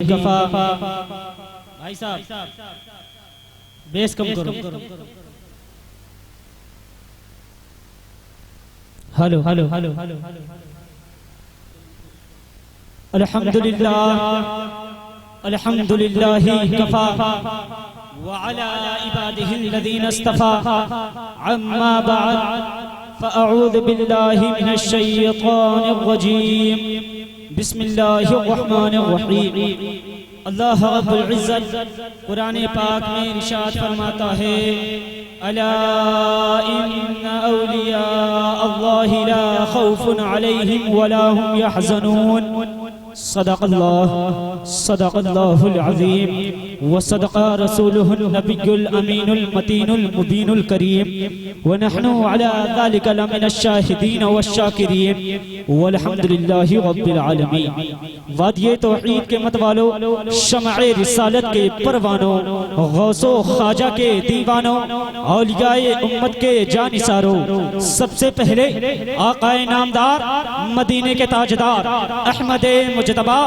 गफा भाई साहब बेस कम करो। हेलो हेलो हेलो अल्हम्दुलिल्लाह अल्हम्दुलिल्लाहि कफा व अला इबादिहिल्लज़ीना इस्तफ़ा अम्मा बअद फ़अऊज़ु बिल्लाहि मिनश शैतानिर रजीम बिस्मिल्लाहिर्रहमानिर्रहीम। अल्लाह रब्बुल इज़्ज़त कुरान पाक में इरशाद फरमाता है, अला इन्ना औलिया अल्लाहि ला खौफुन अलैहिम वला हुम यहज़नून। सदक़ल्लाहुल अज़ीम व सदक़ा रसूलुहुन नबियुल अमीनुल मतीनुल मुबीनुल करीम व नहनु अला ज़ालिका लमिनश शाहिदीन वश्शाकिरीन वल्हम्दुलिल्लाहि रब्बिल आलमीन। वादिये तौहीद के मतवालो, शमए रिसालत के परवानों, गौसो ख्वाजा के दीवानों, औलियाए उम्मत के जानिसारों, सबसे पहले आकाए नामदार मदीने के ताजदार अहमदे मुजतबा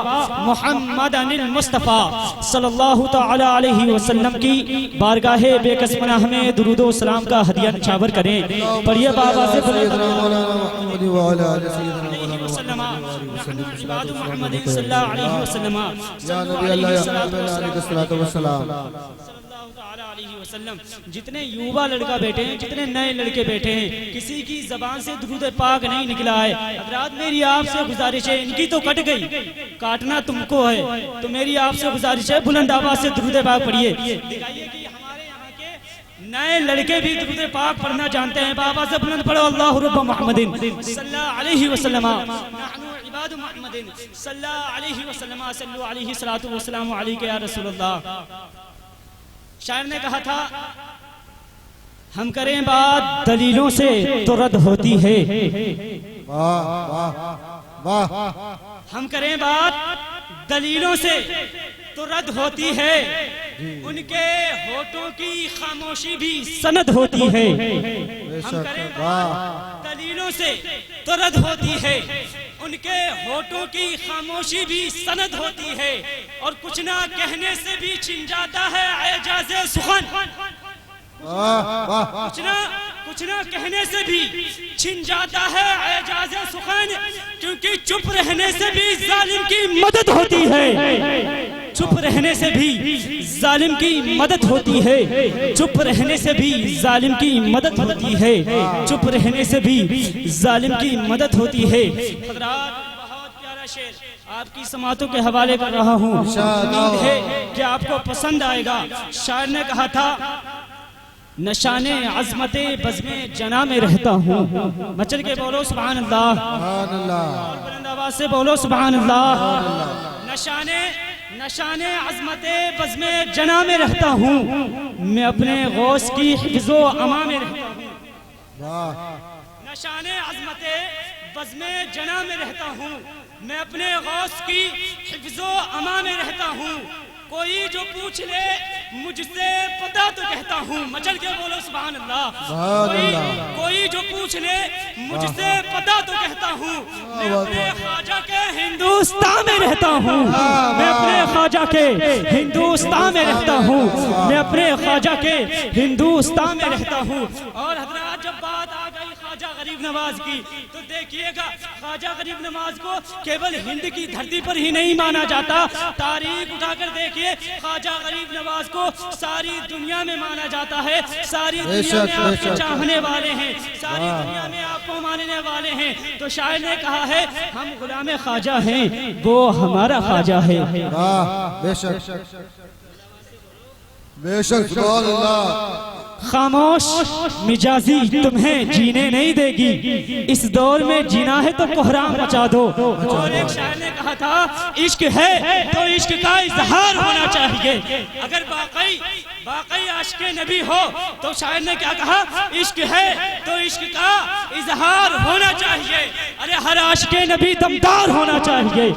मोहम्मद अनिल मुस्तफ़ा सल्लल्लाहु तआला अलैहि वसल्लम की बारगाहे बेकस पनाह में दुरूद व सलाम का हदिया निछावर करें। पढ़िए बाबा से जितने युवा लड़का बैठे हैं, जितने नए लड़के बैठे हैं, किसी की जबान से दुरूद पाक नहीं निकला है। हज़रात मेरी आपसे गुजारिश है, इनकी तो कट गई, काटना तुमको है, तो मेरी आपसे गुजारिश है बुलंद आवाज से दुरूद पाक पढ़िए। दिखाइए कि हमारे यहाँ के नए लड़के भी दुरूद पाक पढ़ना जानते हैं। बाबा से बुलंद पढ़ो, अल्लाहु रब्ब मुहम्मदिन सल्लल्लाहु अलैहि वसल्लम नहनु इबादु मुहम्मदिन सल्लल्लाहु अलैहि वसल्लम सल्लु अलैहि सलातु व सलामु अलैका या रसूलल्लाह। शायर ने कहा था, हम करें बात दलीलों से तो रद्द होती है। वाह वाह वाह। हम करें बात दलीलों से तो रद्द होती है, उनके होठों की खामोशी भी सनद होती है। हम करें बात दलीलों से तो रद्द होती है, उनके होठों की खामोशी भी सनद होती है, और कुछ ना कहने से भी छिन जाता है एजाज़े सुखन। कुछ ना कहने से भी छिन जाता है एजाज़े सुखन, क्योंकि चुप रहने से भी जालिम की मदद होती है। चुप रहने से भी जालिम की मदद होती है। चुप रहने से भी जालिम की मदद होती है। चुप रहने से भी जालिम की मदद होती है। बहुत प्यारा शेर आपकी समातों के हवाले कर रहा हूँ, उम्मीद है कि आपको पसंद आएगा। शायर ने कहा था, नशाने अज़मते बज़्मे जना में रहता हूँ। मचल के बोलो सुभान अल्लाह, और बुलंद आवाज से बोलो सुभान अल्लाह। नशाने अज़मते बज़्मे जना में रहता हूँ, मैं अपने गौस की हिफ़्ज़ो अमा में रहता हूँ। नशाने अज़मते बज़्मे जना में रहता हूँ, मैं अपने गौस की हिफ़्ज़ो अमा में रहता हूँ। कोई जो पूछ ले मुझसे पता तो कहता हूँ। मचल के बोलो सुभान अल्लाह। कोई जो पूछ ले मुझसे पता तो कहता हूँ। मैं अपने ख्वाजा के हिंदुस्तान में रहता हूँ। मैं अपने ख्वाजा के हिंदुस्तान में रहता हूँ। मैं अपने ख्वाजा के हिंदुस्तान में रहता हूँ। और हज़रात, जब बात आ गई ख्वाजा गरीब नवाज की, तो देखिएगा ख्वाजा गरीब नवाज को केवल हिंद की धरती पर ही नहीं माना जाता। तारीख उठाकर देखिए, ख्वाजा गरीब नवाज को सारी दुनिया में माना जाता है। सारी दुनिया में आपके चाहने वाले हैं, सारी दुनिया में आपको मानने वाले हैं। तो शायर ने कहा है, हम गुलामे ख्वाजा हैं, वो हमारा ख्वाजा है। बेशक बेशक। खामोश मिजाजी तुम्हें जीने नहीं देगी, इस दौर में जीना है तो कोहराम मचा दो। और एक शायर ने कहा था, इश्क है तो इश्क का इजहार होना चाहिए। अगर वाकई आशिक़े नबी हो, तो शायर ने क्या कहा, इश्क है तो इश्क का इजहार होना चाहिए। अरे हर आशिक़े नबी दमदार होना चाहिए,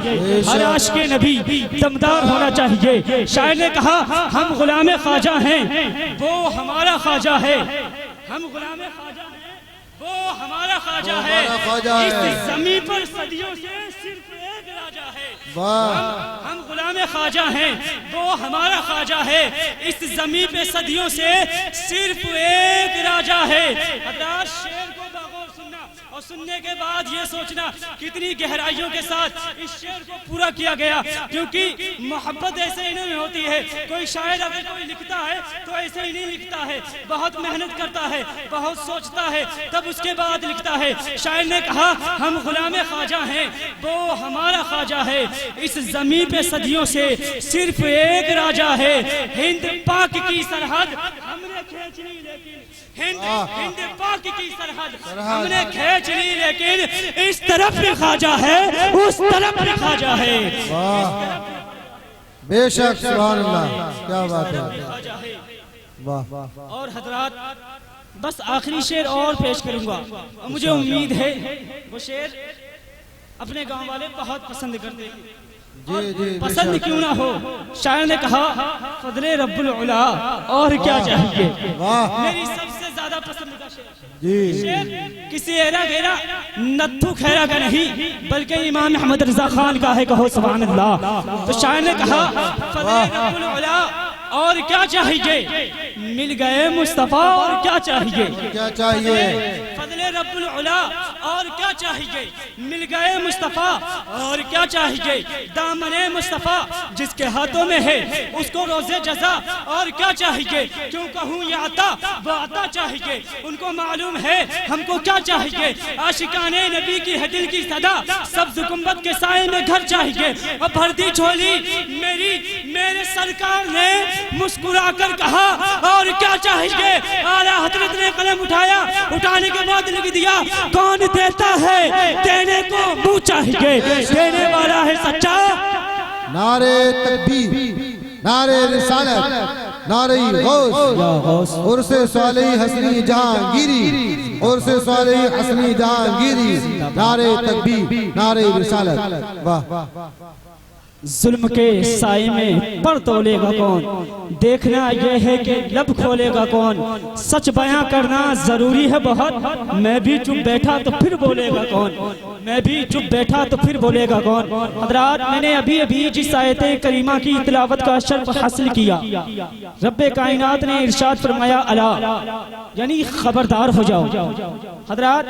हर आशिक़े नबी दमदार होना चाहिए। शायर ने कहा, हम गुलामे ख्वाजा हैं, वो हमारा ख्वाजा है। हम गुलामे ख्वाजा हैं, वो हमारा ख्वाजा है। इस ज़मीन पर सदियों से सिर्फ एक राजा है। हम गुलाम ख्वाजा हैं, वो हमारा ख्वाजा है। इस जमीन पे सदियों से सिर्फ एक राजा है। हज़रत शेर को बगौर सुनना और सुनने के बाद ये सोचना कितनी गहराइयों के साथ इस शेर को पूरा किया गया, क्योंकि मोहब्बत ऐसे ही नहीं होती है। कोई शायर अगर कोई लिखता है तो ऐसे ही नहीं लिखता है, बहुत मेहनत करता है, बहुत सोचता है, तब उसके बाद लिखता है। शायर ने कहा हम गुलाम ख्वाजा हैं, वो हमारा ख्वाजा है। इस जमीन पे सदियों से सिर्फ एक राजा है। हिंद पाक की सरहद हमने खींच ली, लेकिन हिंद पाक की सरहद हमने खींच ली, लेकिन इस तरफ भी ख्वाजा है, उस तरफ भी ख्वाजा है। बेशक सुभान अल्लाह, क्या बात है, वाह। और हजरात बस आखिरी शेर और पेश करूंगा, और मुझे उम्मीद है वो शेर अपने गांव वाले बहुत पसंद करते हैं। जी पसंद क्यों ना हो, शायर ने कहा फजले रब्बुल उला और क्या चाहिए। मेरी सबसे ज्यादा पसंद का शेर किसी एरा घेरा नत्थु खैरा का नहीं, बल्कि इमाम अहमद रजा खान का है, कहो सुभान अल्लाह। तो शायर ने कहा फजले रब्बुल उला और क्या चाहिए, मिल गए मुस्तफा और क्या चाहिए, क्या चाहिए, फजले रब्बुल उला और क्या चाहिए, मिल गए मुस्तफा और क्या चाहिए, दामने मुस्तफा जिसके हाथों में है उसको रोजे जजा और क्या चाहिए। क्यों कहूँ ये आता वो आता चाहिए, उनको मालूम है हमको क्या चाहिए। आशिकाने नबी की है दिल की सदा, सब्ज गुंबद के साए में घर चाहिए। और भरती झोली मेरे सरकार ने मुस्कुरा कर कहा और क्या चाहिए। आला हजरत ने कलम उठाया, उठाने के बाद लिख दिया कौन देता है देने को मुँह चाहिए, देने वाला है सच्चा। नारे तकबीर, नारे रिसालत, नारे गौस, उर्से सालेही हसनी जहांगीरी, उर्से सालेही हसनी जहांगीरी, नारे तकबीर, नारे रिसालत, वाह। जुल्म के साए में पर तोलेगा कौन, देखना यह है कि लब खोलेगा कौन। सच बयां करना जरूरी है बहुत, मैं भी चुप बैठा तो फिर बोलेगा कौन, मैं भी चुप बैठा तो फिर बोलेगा कौन। हज़रात मैंने अभी जिस आयत करीमा की तिलावत का शर्फ हासिल किया, रब्बे कायनात ने इरशाद फरमाया अला, यानी खबरदार हो जाओ। हज़रात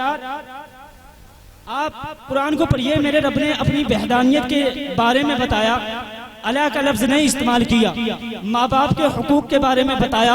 आप कुरान को पढ़िए, मेरे रब ने अपनी वहदानियत के बारे में बताया, अला का लफ्ज नहीं इस्तेमाल किया। माँ बाप के हुकूक के बारे में बताया,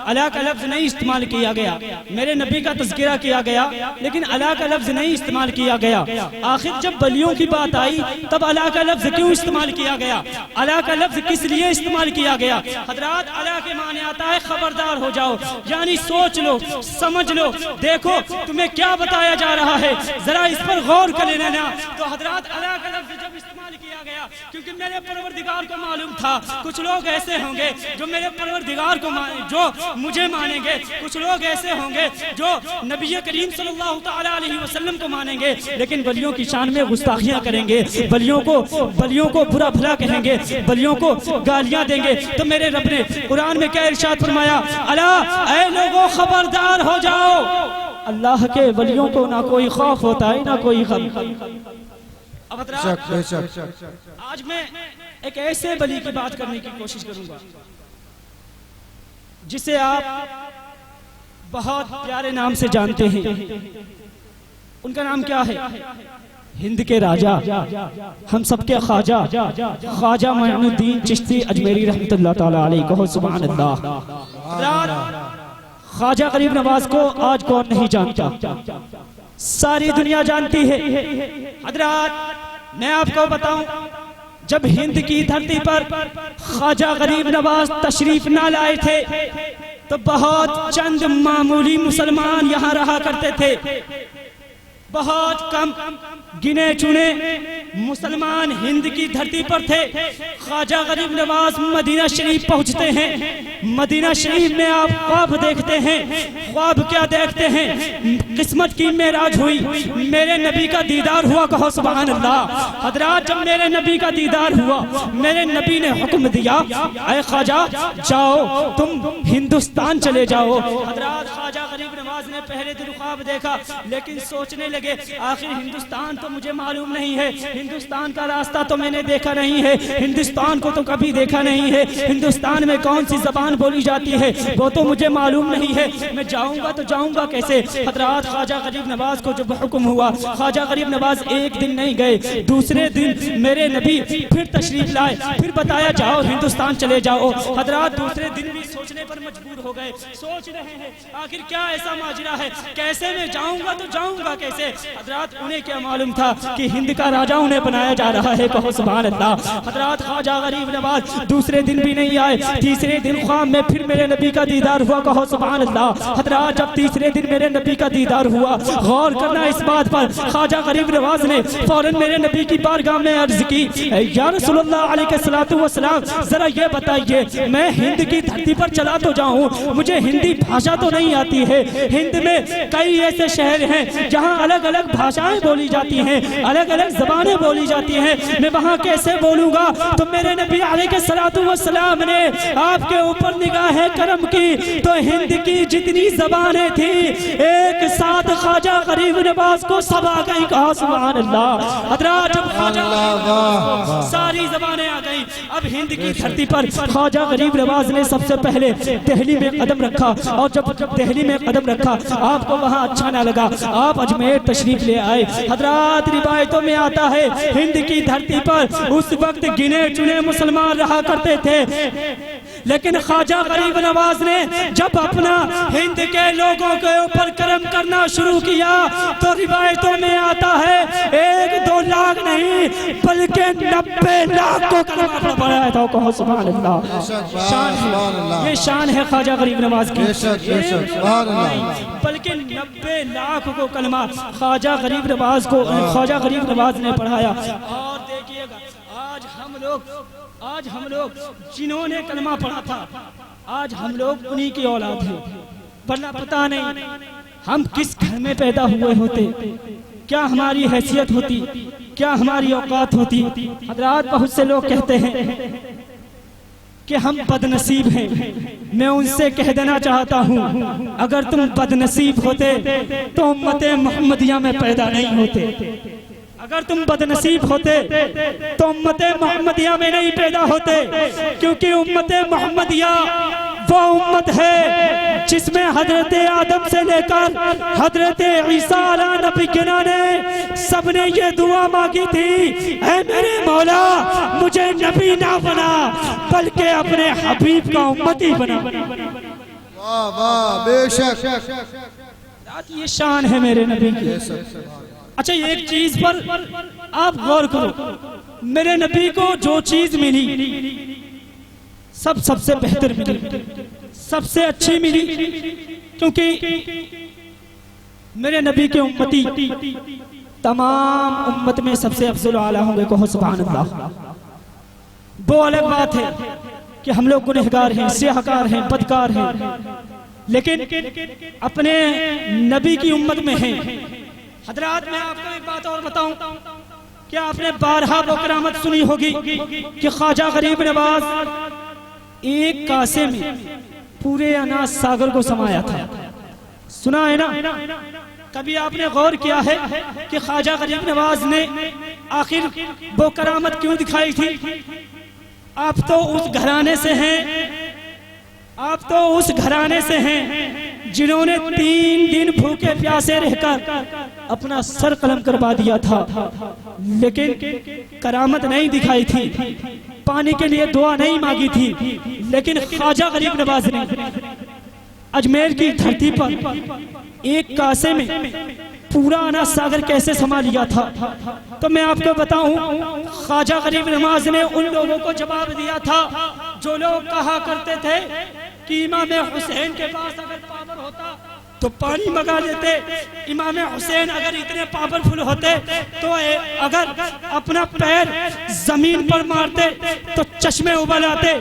अला का लफ्ज नहीं इस्तेमाल किया गया। मेरे नबी का तज़किरा किया गया, लेकिन अला का लफ्ज नहीं इस्तेमाल किया गया। आखिर जब बलियों की बात आई तब अला का लफ्ज क्यों इस्तेमाल किया गया, अला का लफ्ज किस लिए इस्तेमाल किया गया। हजरात अला के माने आता है खबरदार हो जाओ, यानी सोच लो, समझ लो, देखो तुम्हें क्या बताया जा रहा है, जरा इस पर गौर कर लेना। तो हजरात अला का लफ्ज जब इस्तेमाल किया गया, क्योंकि मेरे परवरदिगार को मालूम था कुछ लोग ऐसे होंगे जो मेरे परवरदिगार को जो मुझे मानेंगे, कुछ लोग ऐसे होंगे जो नबी करीम सल्लल्लाहु तआला अलैहि वसल्लम को मानेंगे, लेकिन बलियों की शान में गुस्ताखियां करेंगे, बलियों को बुरा भला कहेंगे, बलियों को गालियां देंगे। तो मेरे रब ने कुरान में क्या इरशाद फरमाया, अला ऐ लोगों खबरदार हो जाओ, अल्लाह के वलियों को ना कोई खौफ होता है ना कोई गम। आज मैं एक ऐसे बली की बात करने की कोशिश करूंगा जिसे आप बहुत प्यारे नाम से जानते हैं। उनका नाम क्या है, हिंद के राजा, हम सबके ख्वाजा, ख्वाजा मोइनुद्दीन चिश्ती अजमेरी रहमतुल्लाह ताला अलैहि, कहो सुभान अल्लाह। ख्वाजा गरीब नवाज को आज कौन नहीं जानता, सारी दुनिया जानती है। हजरात मैं आपको बताऊं, जब हिंद की धरती पर ख्वाजा गरीब नवाज तशरीफ ना लाए थे तो बहुत चंद मामूली मुसलमान यहाँ रहा करते थे। बहुत कम गिने चुने मुसलमान हिंद की धरती पर थे। ख्वाजा गरीब नवाज मदीना शरीफ पहुंचते हैं, मदीना शरीफ में आप ख्वाब देखते हैं। ख्वाब क्या देखते हैं, किस्मत की मेराज हुई, मेरे नबी का दीदार हुआ, कहो सुभान अल्लाह। हजरात जब मेरे नबी का दीदार हुआ, मेरे नबी ने हुक्म दिया, ऐ ख्वाजा जाओ तुम हिंदुस्तान चले जाओ। हजरात ख्वाजा गरीब नवाज नवाज ने पहले दिन ख्वाब देखा, लेकिन सोचने लगे आखिर हिंदुस्तान तो मुझे मालूम नहीं है, हिंदुस्तान का रास्ता तो मैंने देखा नहीं है, हिंदुस्तान को तो कभी देखा नहीं है, हिंदुस्तान में कौन सी जबान बोली जाती है वो तो मुझे मालूम नहीं है, मैं जाऊंगा तो जाऊंगा कैसे। हजरात ख्वाजा गरीब नवाज को जब हुक्म हुआ, ख्वाजा गरीब नवाज एक दिन नहीं गए, दूसरे दिन मेरे नबी फिर तशरीफ लाए, फिर बताया जाओ हिंदुस्तान चले जाओ। हजरात दूसरे दिन भी सोचने पर मजबूर हो गए, सोच रहे हैं आखिर क्या ऐसा माजरा है, कैसे मैं जाऊंगा तो जाऊंगा कैसे। हजरात उन्हें क्या मालूम था कि हिंद का राजा उन्हें बनाया जा रहा है, कहो सुभान अल्लाह। हजरात ख्वाजा गरीब नवाज दूसरे दिन भी नहीं आए, तीसरे दिन ख्वाब में फिर मेरे नबी का दीदार हुआ, कहो सुभान अल्लाह। हजरात जब तीसरे दिन मेरे नबी का दीदार हुआ, गौर करना इस बात पर, ख्वाजा गरीब नवाज ने फौरन मेरे नबी की बारगाह में अर्ज की, या रसूलुल्लाह अलैहिस्सलातु वस्सलाम जरा ये बताइए मैं हिंद की धरती पर चला तो जाऊं, मुझे हिंदी भाषा तो नहीं आती है, हिंद में कई ऐसे शहर हैं जहां अलग अलग भाषाएं बोली जाती हैं, अलग अलग जबानें बोली जाती हैं, मैं वहां कैसे बोलूंगा। तो मेरे नबी अलैहिस्सलातु वस्सलाम ने आपके ऊपर निगाह करम की तो हिंद की जितनी जबानें थी एक साथ ख्वाजा गरीब नवाज को सब आ गई, कहा सुभान अल्लाह। हजरात जब ख्वाजा सारी जबानें आ गई, अब हिंद की धरती पर ख्वाजा गरीब नवाज ने सबसे पहले दिल्ली में कदम रखा, और जब दिल्ली में कदम रखा आपको वहां अच्छा ना लगा, आप अजमेर तशरीफ ले आए। हजरात रिवायतों में आता है हिंद की धरती पर उस वक्त गिने चुने मुसलमान रहा करते थे, लेकिन ख्वाजा गरीब नवाज ने जब अपना हिंद के लोगों के ऊपर करम करना शुरू किया तो रिवायतों में आता है 1-2 लाख नहीं बल्कि 90 लाख को कलमा पढ़ाया था, कहो सुभान अल्लाह। शान है, ये शान है ख्वाजा गरीब नवाज की, बल्कि 90 लाख को कलमा ख्वाजा गरीब नवाज को ख्वाजा गरीब नवाज ने पढ़ाया। और देखिएगा आज हम लोग जिन्होंने कलमा पढ़ा था आज हम लोग उन्हीं की औलाद हैं, वरना पता नहीं हम किस घर में पैदा हुए होते, क्या हमारी हैसियत होती, क्या हमारी औकात होती। हजरात बहुत से लोग कहते हैं कि हम बदनसीब हैं, मैं उनसे कह देना चाहता हूँ अगर तुम बदनसीब होते तो उम्मत मोहम्मदिया में पैदा नहीं होते, अगर तुम बदनसीब होते तो उम्मत मोहम्मदिया में नहीं पैदा होते, क्योंकि उम्मत मोहम्मदिया वो उम्मत है जिसमें हजरत आदम से लेकर हजरत ईसा अला नबी ने सबने ये दुआ मांगी थी, ऐ मेरे मौला मुझे नबी ना बना बल्कि अपने हबीब का उम्मती बना। वाह वाह बेशक, ये शान है मेरे नबी की। अच्छा एक चीज पर आप गौर करो, मेरे नबी को जो चीज मिली सबसे बेहतर मिली, सबसे अच्छी मिली, क्योंकि मेरे नबी के उम्मती तमाम उम्मत में सबसे अफजल आला होंगे, कहो सुभान अल्लाह। वो अलग बात है कि हम लोग गुनहगार हैं, सियाहकार हैं, बदकार हैं, लेकिन अपने नबी की उम्मत में हैं। हजरात मैं आपको एक बात और बताऊं, क्या आपने 12 वो करामत सुनी होगी कि ख्वाजा गरीब नवाज एक कासे में पूरे अनाज सागर को समाया था, सुना है ना। कभी आपने गौर किया है कि ख्वाजा गरीब नवाज ने आखिर वो करामत क्यों दिखाई थी। आप तो उस घराने से हैं, आप तो उस घराने से हैं जिन्होंने 3 दिन भूखे प्यासे रहकर अपना सर कलम करवा दिया था, लेकिन करामत नहीं दिखाई थी, पानी के लिए दुआ नहीं मांगी थी, लेकिन ख्वाजा गरीब नवाज ने अजमेर की धरती पर एक कासे में पूरा अनाज सागर कैसे समा लिया था। तो मैं आपको बताऊं, ख्वाजा गरीब नवाज ने उन लोगों को जवाब दिया था जो लोग कहा करते थे कि इमाम हुसैन के पास अगर पावर होता तो पानी मंगा लेते, इमाम हुसैन अगर इतने पावरफुल होते तो अगर अपना पैर जमीन पर मारते तो चश्मे उबल आते,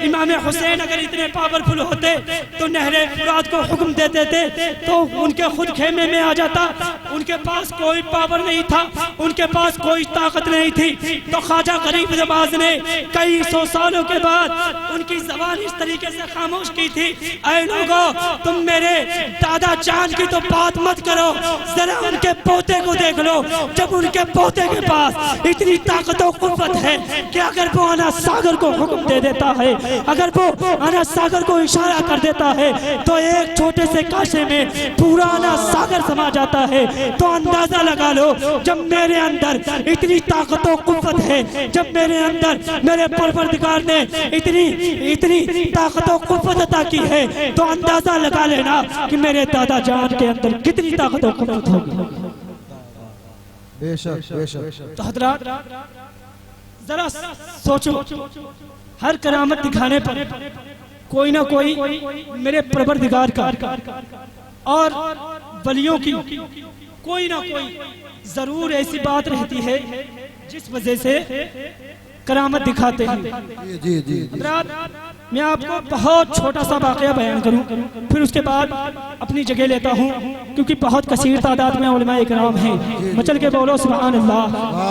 इमाम हुसैन अगर इतने पावरफुल होते तो नहरे फुरात को हुक्म दे देते तो उनके खुद खेमे में आ जाता। उनके पास कोई पावर नहीं था, उनके पास कोई ताकत नहीं थी, तो ख्वाजा गरीब नवाज ने कई 100 सालों के बाद उनकी जबान इस तरीके से खामोश की थी, ऐ लोगों तुम मेरे दादा जान की तो बात मत करो, जरा उनके पोते को देख लो। जब उनके पोते के पास इतनी ताकत और कुव्वत है कि अगर वो अना सागर को हुक्म दे देता है, अगर वो अना सागर को इशारा कर देता है तो एक छोटे से काशे में पूरा अना सागर समा जाता है। तो अंदाजा लगा लो, जब मेरे अंदर इतनी ताकत और कुव्वत है, जब मेरे अंदर मेरे परवरदिगार ने इतनी ताकत और कुव्वत अता की है, तो अंदाजा लगा लेना कि मेरे दादा जान के अंदर कितनी ताकत और कुव्वत होगी। बेशक बेशक। तो हजरात जरा सोचो, हर करामत दिखाने पर कोई ना कोई मेरे परवरदिगार का और वलियों की कोई ना कोई जरूर ऐसी बात रहती है जिस वजह से करामत दिखाते हैं। जी जी जी। मैं आपको बहुत छोटा सा वाकया बयान करूं, फिर उसके बाद अपनी जगह लेता हूं, क्योंकि बहुत कसीर तादाद में उलमा इकराम हैं। मचल के बोलो सुभान अल्लाह।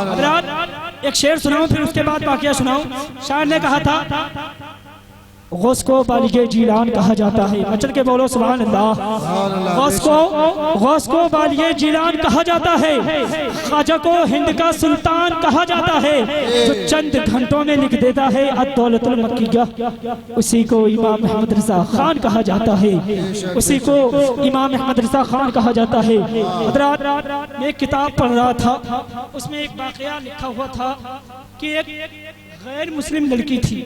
हज़रात एक शेर सुनाऊं, फिर उसके बाद वाकया सुनाऊं। शायर ने कहा था, गौस को बालिगे जीलान कहा जाता है। मचल के बोलो सुभान अल्लाह। गौस को बालिगे जीलान कहा जाता है, ख्वाजा को हिंद का सुल्तान कहा जाता है। जो चंद घंटों में लिख देता है अद-दौलतुल मक्किया, उसी को इमाम अहमद रज़ा खान कहा जाता है, उसी को इमाम अहमद रज़ा खान कहा जाता है। हज़रात मैं एक किताब पढ़ रहा था, उसमें एक वाकया लिखा हुआ था कि एक गैर मुस्लिम लड़की थी।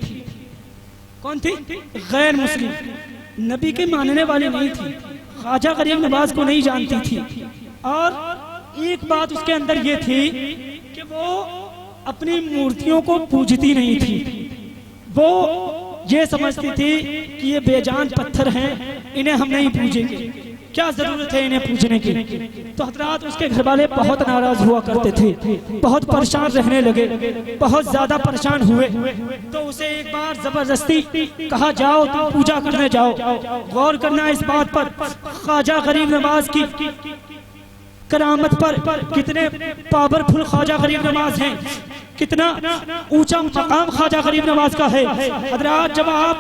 कौन थी? गैर मुस्लिम, नबी के मानने वाली नहीं थी, ख्वाजा गरीब नवाज को नहीं जानती थी। और एक बात उसके अंदर ये थी कि वो अपनी मूर्तियों को पूजती नहीं थी। वो ये समझती थी कि ये बेजान पत्थर हैं, इन्हें हम नहीं पूजेंगे, क्या जरूरत है इन्हें पूजने की। तो हजरात उसके घर वाले बहुत नाराज हुआ करते थे, बहुत परेशान रहने लगे, बहुत ज्यादा परेशान हुए। तो उसे एक बार जबरदस्ती कहा, जाओ तुम पूजा करने जाओ। गौर करना इस बात पर, ख्वाजा गरीब नवाज की करामत पर, कितने पावरफुल ख्वाजा गरीब नवाज हैं, कितना ऊंचा मकाम ख्वाजा गरीब नवाज का है। हजरात जब आप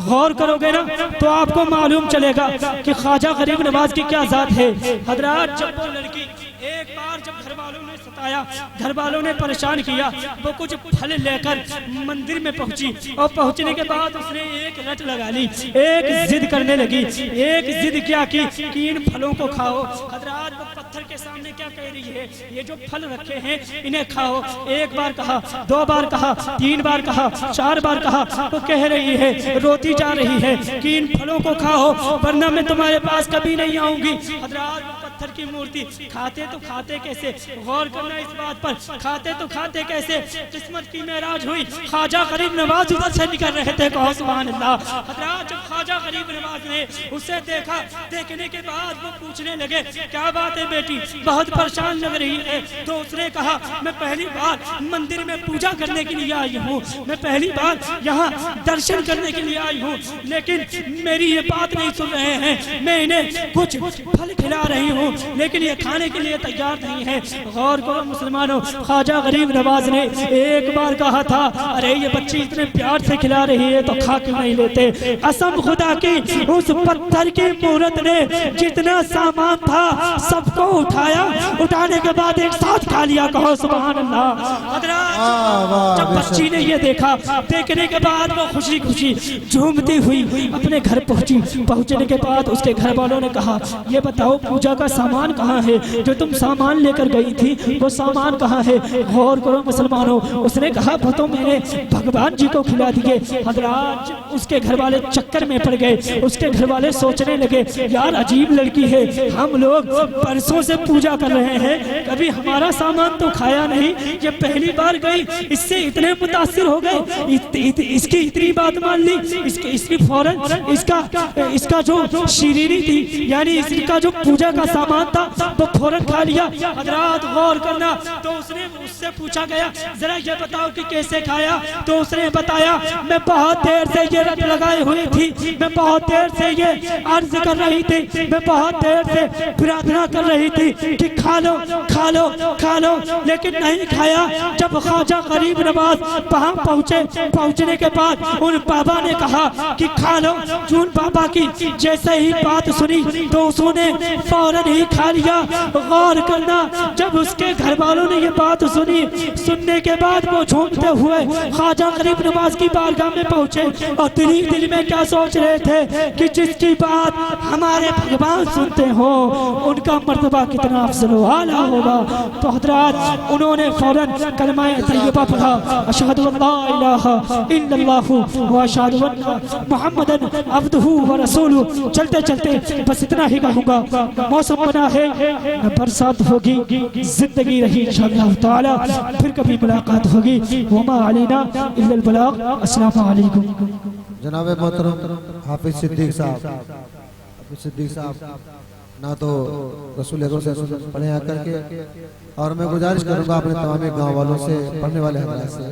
गौर करोगे ना तो आपको मालूम चलेगा कि ख्वाजा गरीब नवाज की क्या जात है। हजरात जब वो लड़की एक बार जब घर वालों ने सताया, घर वालों ने परेशान किया, वो कुछ फल लेकर मंदिर में पहुंची और पहुंचने के बाद उसने एक रट लगा ली, एक जिद करने लगी। एक जिद क्या की कि इन फलों को खाओ। हजरात वो पत्थर के सामने क्या कह रही है, ये जो फल रखे हैं इन्हें खाओ। एक बार कहा, दो बार कहा, तीन बार कहा, चार बार कहा, वो कह रही है, रोती जा रही है कि इन फलों को खाओ वरना मैं तुम्हारे पास कभी नहीं आऊंगी। हजरात पत्थर की मूर्ति खाते तो खाते कैसे? गौर करना इस बात पर, खाते तो खाते कैसे? किस्मत की मेराज हुई, ख्वाजा गरीब नवाज उधर से निकल रहे थे, कहो सुभान अल्लाह। हजरात जब ख्वाजा गरीब नवाज ने उसे देखा, देखने के बाद वो पूछने लगे, क्या बात है बेटी, बहुत परेशान लग रही है। तो उसने कहा, मैं पहली बार मंदिर में पूजा करने के लिए आई हूँ, मैं पहली बार यहाँ दर्शन करने के लिए आई हूँ, लेकिन मेरी ये बात नहीं सुन रहे हैं। मैं इन्हें कुछ फल खिला रही हूँ लेकिन ये खाने के लिए तैयार नहीं है। गौर करो मुसलमानों, ख्वाजा गरीब नवाज ने एक बार कहा था, अरे ये बच्ची इतने प्यार से खिला रही है तो खा क्यों नहीं लेते। कसम खुदा की, उस पत्थर की मूरत ने जितना सामान था सबको उठाया, उठाने के बाद एक साथ खा लिया, कहो सुभान अल्लाह। जब बच्ची ने ये देखा, देखने के बाद वो खुशी खुशी झूमती हुई अपने घर पहुंची। पहुंचने के बाद उसके घर वालों ने कहा, ये बताओ पूजा का सामान कहाँ है, जो तुम सामान लेकर गई थी वो सामान कहाँ है। गौर करो मुसलमानों, उसने कहा वो तो मैंने भगवान जी को खिला दिए। हजरात उसके घर वाले चक्कर में पड़ गए, उसके घर वाले सोचने लगे, यार अजीब लड़की है, हम लोग बरसों से पूजा कर रहे हैं, कभी हमारा सामान तो खाया नहीं, ये पहली बार गई, इससे इतने मुतासिर हो गए, इसकी इतनी बात मान ली, इसकी फौरन इसका जो शीरीनी थी, यानी इसका जो पूजा का सामान था वो फौरन खा लिया। हजरात गौर करना, तो उससे पूछा गया, जरा ये बताओ कि कैसे खाया। तो उसने बताया, मैं बहुत देर से ये रट लगाए हुई थी, मैं बहुत देर से ये अर्ज कर रही थी, मैं बहुत देर से प्रार्थना कर रही थी कि खा लो खा लो खा लो, लेकिन नहीं खाया। जब ख्वाजा गरीब नवाज वहाँ पहुँचने के बाद उन बाबा ने कहा कि खा लो। जून बाबा की जैसे ही बात सुनी तो उसने फौरन ही खा लिया। गौर करना, जब उसके घर वालों ने ये बात सुनी, सुनने के बाद वो झूमते हुए ख्वाजा गरीब नवाज की बारगाह में पहुंचे और दिल में क्या सोच रहे थे कि जिसकी बात हमारे भगवान सुनते हो उनका मर्तबा कितना अफजल व आला होगा। तो हजरात उन्होंने फौरन कलमा तैयबा पढ़ा, अशहदु अल्ला इलाहा इल्लल्लाहु व अशहदु अन्ना मुहम्मदन अब्दुहु व रसूलुहु। चलते चलते बस इतना ही कहूँगा, मौसम बना है, बरसात होगी, जिंदगी रही इंशाअल्लाह ताला, फिर कभी मुलाकात होगी। वमा अलैना इल्लल बलाग। अस्सलामु अलैकुम। जनाब मोहतरम हाफिज सिद्दीक साहब ना तो रसूल अकरम से पढ़े आकर के, और मैं गुजारिश करूंगा अपने तमाम गांव वालों से, पढ़ने वाले हजरात से